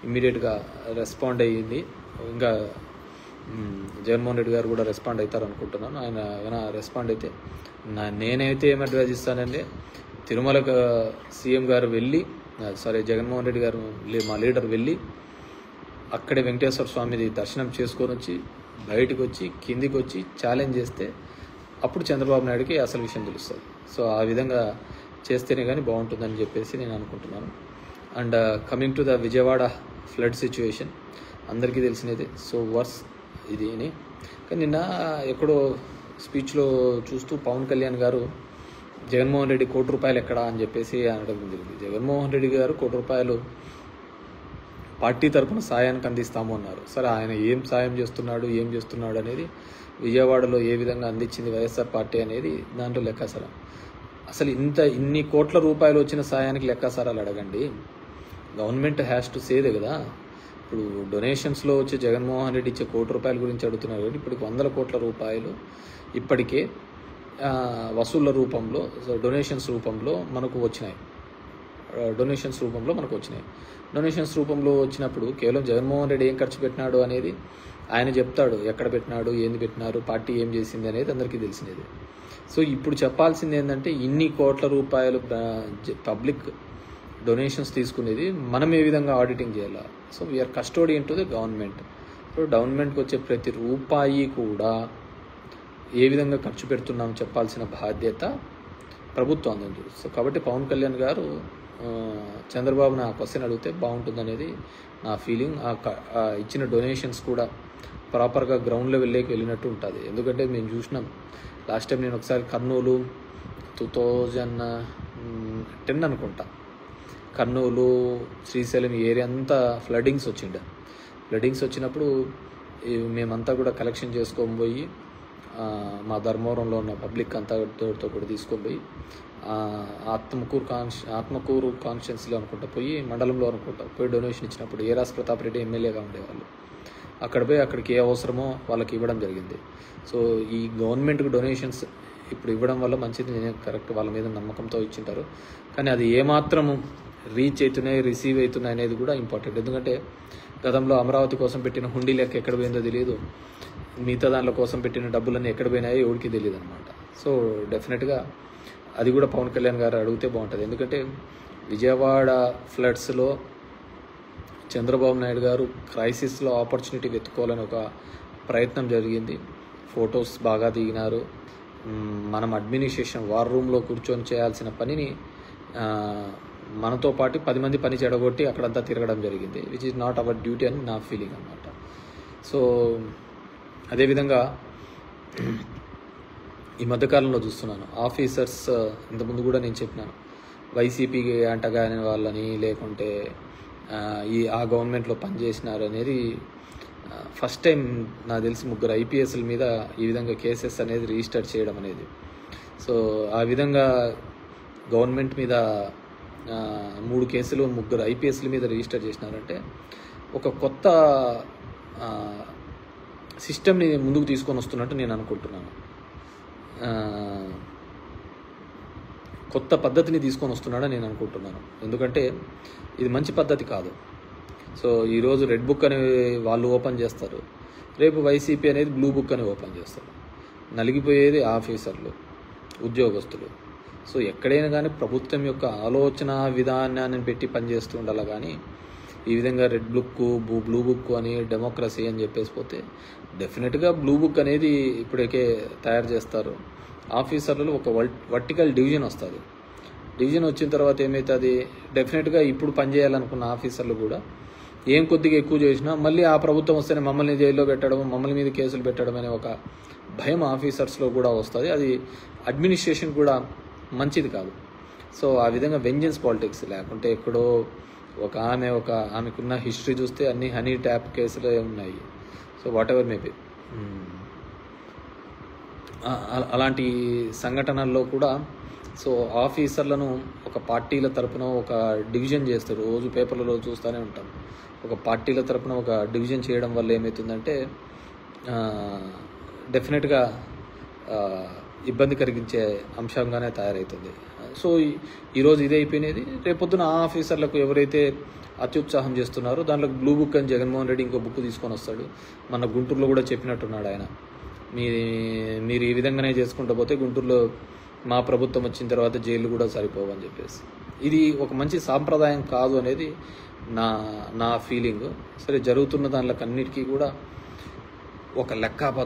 ఇమ్మీడియట్గా రెస్పాండ్ అయ్యింది. ఇంకా జగన్మోహన్ రెడ్డి గారు కూడా రెస్పాండ్ అవుతారు అనుకుంటున్నాను. ఆయన ఏమైనా రెస్పాండ్ అయితే నేనైతే ఏం అడ్వైజ్ ఇస్తానంటే, తిరుమలకు సీఎం గారు వెళ్ళి జగన్మోహన్ రెడ్డి గారు మా లీడర్ వెళ్ళి అక్కడే వెంకటేశ్వర స్వామిది దర్శనం చేసుకొని వచ్చి బయటకు వచ్చి కిందికి వచ్చి ఛాలెంజ్ చేస్తే అప్పుడు చంద్రబాబు నాయుడుకి అసలు విషయం తెలుస్తుంది. సో ఆ విధంగా చేస్తేనే కానీ బాగుంటుందని చెప్పేసి నేను అనుకుంటున్నాను. And coming to the Vijayawada flood situation అందరికీ తెలిసినదే. సో వర్స్ ఇది అని కానీ నిన్న ఎక్కడో స్పీచ్లో చూస్తూ పవన్ కళ్యాణ్ గారు జగన్మోహన్ రెడ్డి ₹1 ఎక్కడా అని చెప్పేసి అనడం జరిగింది. జగన్మోహన్ రెడ్డి గారు ₹1 పార్టీ తరఫున సాయానికి అందిస్తాము అన్నారు. సరే, ఆయన ఏం సాయం చేస్తున్నాడు, ఏం చేస్తున్నాడు అనేది, విజయవాడలో ఏ విధంగా అందించింది వైఎస్ఆర్ పార్టీ అనేది దాంట్లో లెక్కాసారా? అసలు ఇన్ని కోట్ల రూపాయలు వచ్చిన సాయానికి లెక్కాసారాలు అడగండి. గవర్నమెంట్ హ్యాస్ టు సేదే కదా. ఇప్పుడు డొనేషన్స్లో వచ్చి జగన్మోహన్ రెడ్డి ఇచ్చే ₹1 గురించి అడుగుతున్నారు కాబట్టి ఇప్పటికి వందల కోట్ల రూపాయలు ఇప్పటికే వసూళ్ల రూపంలో, డొనేషన్స్ రూపంలో మనకు వచ్చినాయి. డొనేషన్స్ రూపంలో వచ్చినప్పుడు కేవలం జగన్మోహన్ రెడ్డి ఏం ఖర్చు పెట్టినాడు అనేది ఆయన చెప్తాడు. ఎక్కడ పెట్టినాడు, ఏంది పెట్టినారు, పార్టీ ఏం చేసింది అనేది అందరికీ తెలిసినది. సో ఇప్పుడు చెప్పాల్సింది ఏంటంటే, ఇన్ని కోట్ల రూపాయలు పబ్లిక్ డొనేషన్స్ తీసుకునేది మనం ఏ విధంగా ఆడిటింగ్ చేయాలా? So we are custodian to the government. So గవర్నమెంట్కి వచ్చే ప్రతి రూపాయి కూడా ఏ విధంగా ఖర్చు పెడుతున్నాం చెప్పాల్సిన బాధ్యత ప్రభుత్వం అంది. సో కాబట్టి పవన్ కళ్యాణ్ గారు చంద్రబాబుని ఆ క్వశ్చన్ అడిగితే బాగుంటుందనేది నా ఫీలింగ్. ఇచ్చిన డొనేషన్స్ కూడా ప్రాపర్గా గ్రౌండ్ లెవెల్లోకి వెళ్ళినట్టు ఉంటుంది. ఎందుకంటే మేము చూసినాం లాస్ట్ టైం, నేను ఒకసారి కర్నూలు 2010 అనుకుంటా, కర్నూలు శ్రీశైలం ఏరియా అంతా ఫ్లడ్డింగ్స్ వచ్చినప్పుడు మేమంతా కూడా కలెక్షన్ చేసుకొని పోయి మా ధర్మవరంలో ఉన్న పబ్లిక్ అంతా కూడా తీసుకొని పోయి ఆత్మకూరు కాన్స్టిట్యున్సీలో అనుకుంటా పోయి, మండలంలో అనుకుంటా పోయి డొనేషన్ ఇచ్చినప్పుడు ఏరాస్ ప్రతాప్ రెడ్డి ఎమ్మెల్యేగా ఉండేవాళ్ళు. అక్కడికి ఏ అవసరమో వాళ్ళకి ఇవ్వడం జరిగింది. సో ఈ గవర్నమెంట్కి డొనేషన్స్ ఇప్పుడు ఇవ్వడం వల్ల మంచిది, కరెక్ట్, వాళ్ళ మీద నమ్మకంతో ఇచ్చింటారు. కానీ అది ఏమాత్రము రీచ్ అవుతున్నాయి, రిసీవ్ అవుతున్నాయి అనేది కూడా ఇంపార్టెంట్. ఎందుకంటే గతంలో అమరావతి కోసం పెట్టిన హుండీ లెక్క ఎక్కడ పోయిందో తెలియదు, మిగతా దాంట్లో కోసం పెట్టిన డబ్బులన్నీ ఎక్కడ పోయినాయో ఎవరికి తెలియదు అనమాట. సో డెఫినెట్గా అది కూడా పవన్ కళ్యాణ్ గారు అడిగితే బాగుంటుంది. ఎందుకంటే విజయవాడ ఫ్లడ్స్లో చంద్రబాబు నాయుడు గారు క్రైసిస్లో ఆపర్చునిటీ వెతుక్కోవాలని ఒక ప్రయత్నం జరిగింది. ఫొటోస్ బాగా దిగినారు. మనం అడ్మినిస్ట్రేషన్ వార్ రూమ్లో కూర్చొని చేయాల్సిన పనిని మనతో పాటు 10 మంది పని చెడగొట్టి అక్కడంతా తిరగడం జరిగింది, which is not our duty అని నా ఫీలింగ్ అనమాట. సో అదేవిధంగా ఈ మధ్యకాలంలో చూస్తున్నాను ఆఫీసర్స్, ఇంతకుముందు కూడా నేను చెప్పినాను, వైసీపీకి అంటగాని వాళ్ళని లేకుంటే ఆ గవర్నమెంట్లో పనిచేసినారు అనేది ఫస్ట్ టైం నాకు తెలిసి 3 IPSల మీద ఈ విధంగా కేసెస్ అనేది రిజిస్టర్ చేయడం అనేది. సో ఆ విధంగా గవర్నమెంట్ మీద 3 కేసులు 3 IPSల మీద రిజిస్టర్ చేసినారంటే ఒక కొత్త సిస్టమ్ని ముందుకు తీసుకొని వస్తున్నట్టు నేను అనుకుంటున్నాను. కొత్త పద్ధతిని తీసుకొని వస్తున్నాడని నేను అనుకుంటున్నాను. ఎందుకంటే ఇది మంచి పద్ధతి కాదు. సో ఈరోజు రెడ్ బుక్ అని వాళ్ళు ఓపెన్ చేస్తారు, రేపు వైసీపీ అనేది బ్లూ బుక్ అని ఓపెన్ చేస్తారు. నలిగిపోయేది ఆఫీసర్లు, ఉద్యోగస్తులు. సో ఎక్కడైనా కానీ ప్రభుత్వం యొక్క ఆలోచన విధానాన్ని పెట్టి పనిచేస్తూ ఉండాలి. కానీ ఈ విధంగా రెడ్ బుక్, బ్లూ బుక్ అని డెమోక్రసీ అని చెప్పేసి పోతే డెఫినెట్గా బ్లూ బుక్ అనేది ఇప్పటికే తయారు చేస్తారు. ఆఫీసర్లలో ఒక వర్టికల్ డివిజన్ వస్తుంది. డివిజన్ వచ్చిన తర్వాత ఏమవుతుంది, డెఫినెట్గా ఇప్పుడు పనిచేయాలనుకున్న ఆఫీసర్లు కూడా ఏం కొద్దిగా ఎక్కువ చేసినా మళ్ళీ ఆ ప్రభుత్వం వస్తేనే మమ్మల్ని జైల్లో పెట్టడం, మమ్మల్ని మీద కేసులు పెట్టడం అనే ఒక భయం ఆఫీసర్స్లో కూడా వస్తుంది. అది అడ్మినిస్ట్రేషన్ కూడా మంచిది కాదు. సో ఆ విధంగా వెంజెన్స్ పాలిటిక్స్ లేకుంటే ఎక్కడో ఆమెకున్న హిస్టరీ చూస్తే అన్ని హనీ ట్యాప్ కేసులే ఉన్నాయి. సో వాట్ ఎవర్ మేబీ అలాంటి సంఘటనల్లో కూడా సో ఆఫీసర్లను ఒక పార్టీల తరపున ఒక డివిజన్ చేస్తారు. రోజు పేపర్లలో చూస్తూనే ఉంటాం. ఒక పార్టీల తరపున ఒక డివిజన్ చేయడం వల్ల ఏమవుతుందంటే డెఫినెట్గా ఇబ్బంది కలిగించే అంశంగానే తయారవుతుంది. సో ఈరోజు ఇదే అయిపోయినది. రేపొద్దున ఆ ఆఫీసర్లకు ఎవరైతే అత్యుత్సాహం చేస్తున్నారో దాంట్లో బ్లూ బుక్ అని జగన్మోహన్ రెడ్డి ఇంకో బుక్ తీసుకొని వస్తాడు. మన గుంటూరులో కూడా చెప్పినట్టున్నాడు ఆయన, మీరు ఈ విధంగానే చేసుకుంటూ పోతే గుంటూరులో మా ప్రభుత్వం వచ్చిన తర్వాత జైలు కూడా సరిపోవని చెప్పేసి. ఇది ఒక మంచి సాంప్రదాయం కాదు అనేది నా ఫీలింగ్. సరే, జరుగుతున్న దానిలో అన్నిటికీ కూడా ఒక లెక్కాపత్రం